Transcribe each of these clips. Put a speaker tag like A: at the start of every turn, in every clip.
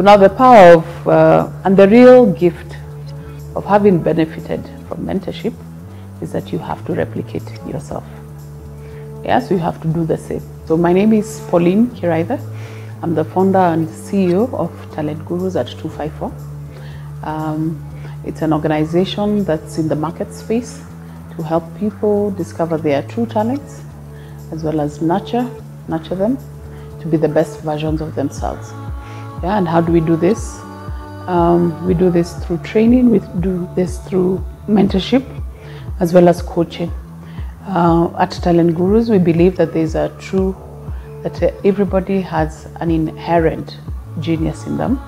A: So now the power of, and the real gift of having benefited from mentorship is that you have to replicate yourself. Yeah, so you have to do the same. So my name is Pauline Kiraithe. I'm the founder and CEO of Talent Gurus at 254. It's an organization that's in the market space to help people discover their true talents, as well as nurture them to be the best versions of themselves. Yeah, and how do we do this? We do this through training, we do this through mentorship, as well as coaching. At Talent Gurus, we believe that everybody has an inherent genius in them.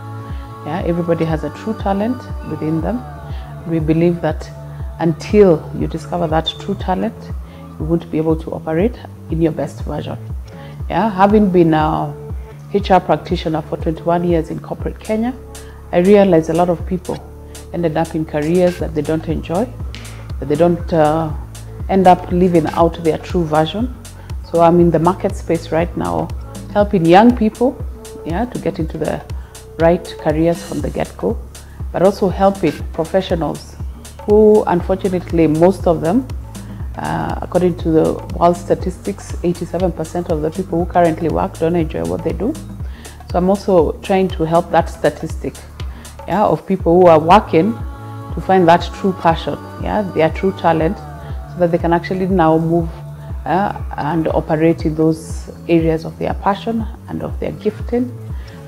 A: Yeah, everybody has a true talent within them. We believe that until you discover that true talent, you won't be able to operate in your best version. Yeah, having been a HR practitioner for 21 years in corporate Kenya, I realized a lot of people ended up in careers that they don't enjoy, that they don't end up living out their true version. So I'm in the market space right now, helping young people, yeah, to get into the right careers from the get-go, but also helping professionals who, unfortunately, most of them, according to the world statistics, 87% of the people who currently work don't enjoy what they do. So I'm also trying to help that statistic, yeah, of people who are working to find that true passion, yeah, their true talent, so that they can actually now move and operate in those areas of their passion and of their gifting,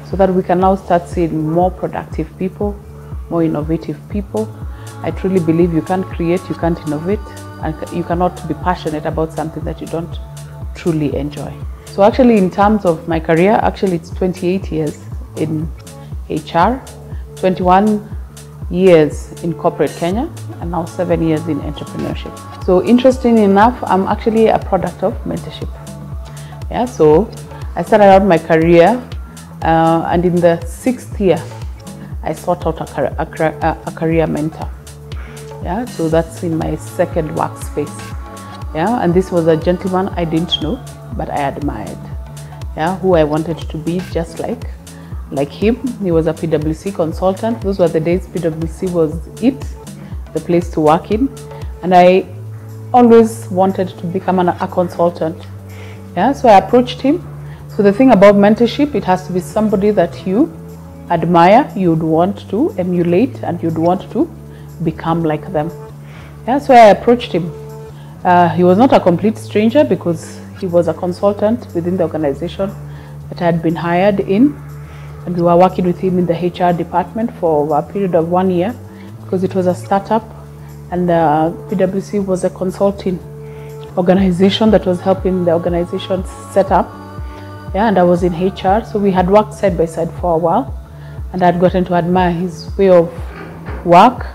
A: so that we can now start seeing more productive people, more innovative people. I truly believe you can't create, you can't innovate, and you cannot be passionate about something that you don't truly enjoy. So actually, in terms of my career, actually it's 28 years in HR, 21 years in corporate Kenya, and now 7 years in entrepreneurship. So interesting enough, I'm actually a product of mentorship. Yeah, so I started out my career, and in the 6th year, I sought out a career mentor. Yeah, so that's in my second workspace. Yeah, and this was a gentleman I didn't know, but I admired. Yeah, who I wanted to be just like him. He was a PwC consultant. Those were the days PwC was the place to work in, and I always wanted to become a consultant. Yeah, so I approached him. So the thing about mentorship, it has to be somebody that you admire, you'd want to emulate, and you'd want to become like them. Yeah, so I approached him. He was not a complete stranger, because he was a consultant within the organization that I had been hired in, and we were working with him in the HR department for a period of 1 year, because it was a startup, and PwC was a consulting organization that was helping the organization set up. Yeah, and I was in HR, so we had worked side by side for a while, and I had gotten to admire his way of work,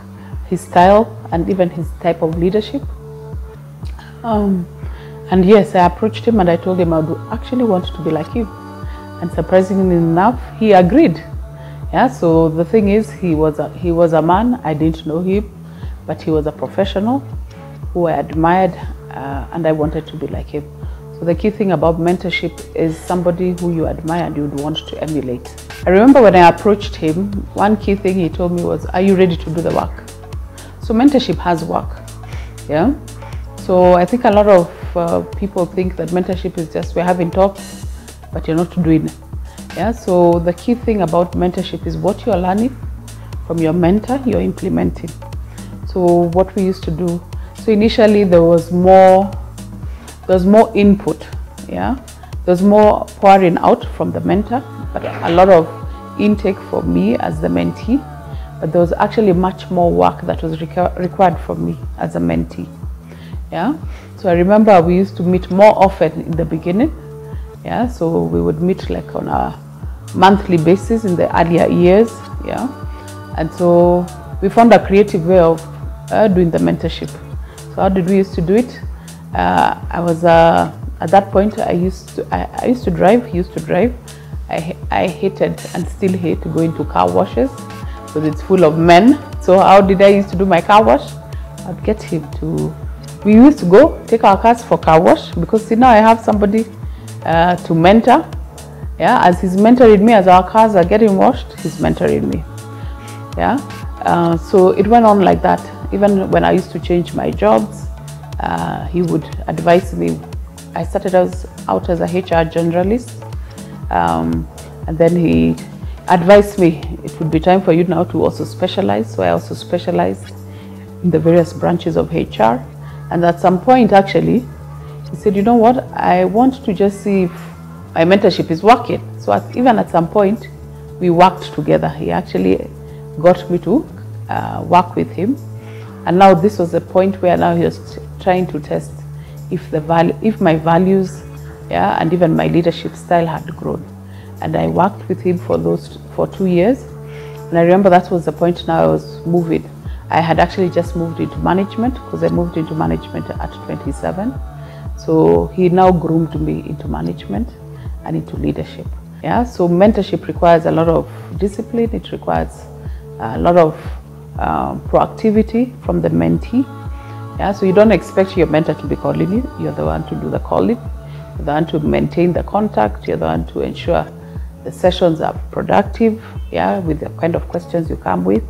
A: his style, and even his type of leadership. And yes, I approached him and I told him I would actually want to be like him. And surprisingly enough, he agreed. Yeah, so the thing is, he was a man, I didn't know him, but he was a professional who I admired, and I wanted to be like him. So the key thing about mentorship is somebody who you admire and you would want to emulate. I remember when I approached him, one key thing he told me was, are you ready to do the work? So mentorship has work. Yeah. So I think a lot of people think that mentorship is just we're having talks, but you're not doing it. Yeah. So the key thing about mentorship is what you're learning from your mentor, you're implementing. So what we used to do, so initially there was more input. Yeah. There's more pouring out from the mentor, but a lot of intake for me as the mentee. But there was actually much more work that was required from me as a mentee. Yeah. So I remember we used to meet more often in the beginning. Yeah. So we would meet like on a monthly basis in the earlier years. Yeah. And so we found a creative way of doing the mentorship. So how did we used to do it? I was at that point I used to drive. He used to drive. I hated and still hate going to car washes because it's full of men. So how did I used to do my car wash? I'd get him to. We used to go take our cars for car wash because see now I have somebody to mentor. Yeah, as he's mentoring me, as our cars are getting washed, he's mentoring me. Yeah, so it went on like that. Even when I used to change my jobs, he would advise me. I started out as a HR generalist, and then he advised me it would be time for you now to also specialize. So I also specialized in the various branches of HR. And at some point, actually, he said, you know what, I want to just see if my mentorship is working. So even at some point, we worked together. He actually got me to work with him. And now this was the point where now he was trying to test if my values, yeah, and even my leadership style had grown. And I worked with him for 2 years. And I remember that was the point now I was moving. I had actually just moved into management, because I moved into management at 27. So he now groomed me into management and into leadership. Yeah, so mentorship requires a lot of discipline. It requires a lot of proactivity from the mentee. Yeah, so you don't expect your mentor to be calling you. You're the one to do the calling. You're the one to maintain the contact. You're the one to ensure the sessions are productive, yeah, with the kind of questions you come with.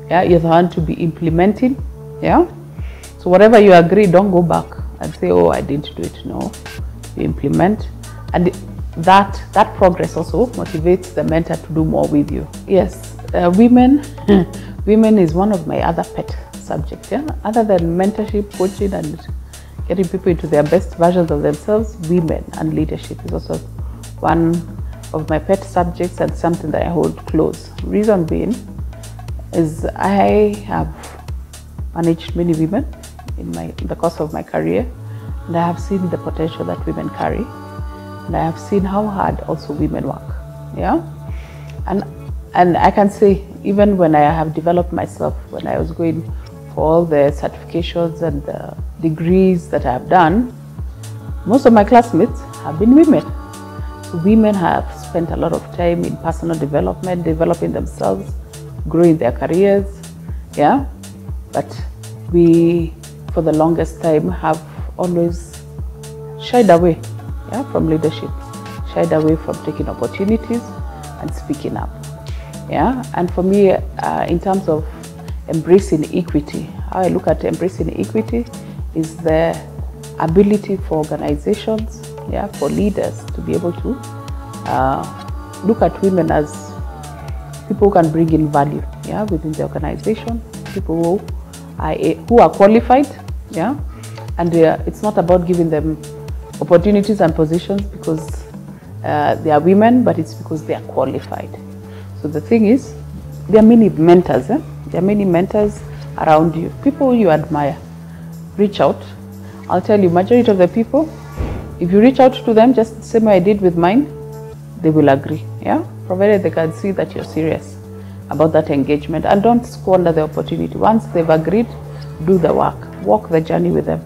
A: Yeah, you're the one to be implementing. Yeah, so whatever you agree, don't go back and say, oh, I didn't do it. No, you implement. And that progress also motivates the mentor to do more with you. Yes, women is one of my other pet subjects. Yeah, other than mentorship, coaching, and getting people into their best versions of themselves, women and leadership is also one of my pet subjects and something that I hold close. Reason being is I have managed many women in the course of my career, and I have seen the potential that women carry, and I have seen how hard also women work. Yeah, and I can say, even when I have developed myself, when I was going for all the certifications and the degrees that I have done, most of my classmates have been women. So women have spent a lot of time in personal development, developing themselves, growing their careers. Yeah, but we, for the longest time, have always shied away, yeah, from leadership, shied away from taking opportunities and speaking up. Yeah, and for me, in terms of embracing equity, how I look at embracing equity is the ability for organizations, yeah, for leaders to be able to look at women as people who can bring in value, yeah, within the organization, people who are qualified, yeah, and it's not about giving them opportunities and positions because they are women, but it's because they are qualified. So the thing is, there are many mentors, there are many mentors around you, people you admire. Reach out. I'll tell you, majority of the people, if you reach out to them just the same way I did with mine, they will agree, yeah, provided they can see that you're serious about that engagement, and don't squander the opportunity. Once they've agreed, do the work, walk the journey with them,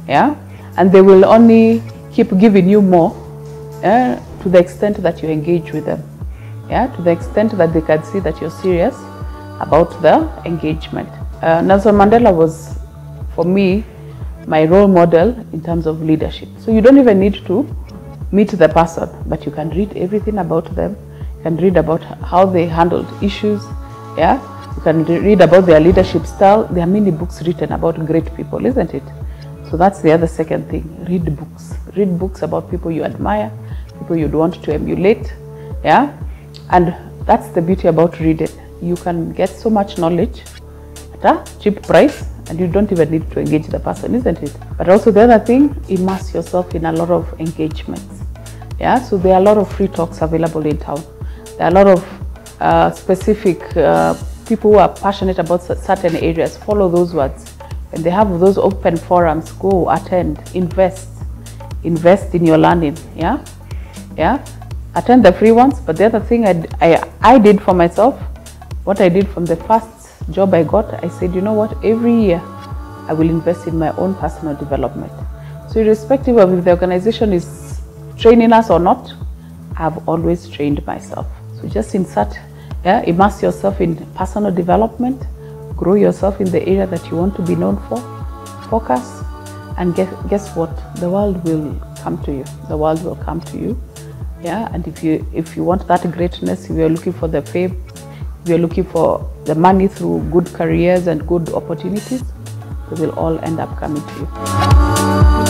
A: yeah, and they will only keep giving you more, to the extent that you engage with them, yeah, to the extent that they can see that you're serious about the engagement. Nelson Mandela was, for me, my role model in terms of leadership. So you don't even need to meet the person, but you can read everything about them. You can read about how they handled issues. Yeah, you can read about their leadership style. There are many books written about great people, isn't it? So that's the other second thing. Read books. Read books about people you admire, people you'd want to emulate. Yeah, and that's the beauty about reading. You can get so much knowledge at a cheap price, and you don't even need to engage the person, isn't it? But also the other thing, immerse yourself in a lot of engagements. Yeah, so there are a lot of free talks available in town. There are a lot of specific people who are passionate about certain areas. Follow those words. And they have those open forums, go attend, invest in your learning. Yeah, yeah, attend the free ones. But the other thing I did for myself, what I did from the first job I got, I said, you know what, every year I will invest in my own personal development. So irrespective of if the organization is training us or not, I've always trained myself. So just insert, yeah, immerse yourself in personal development, grow yourself in the area that you want to be known for, focus, and guess what, the world will come to you. The world will come to you Yeah, and if you want that greatness, if you're looking for the fame, if you're looking for the money through good careers and good opportunities, they will all end up coming to you.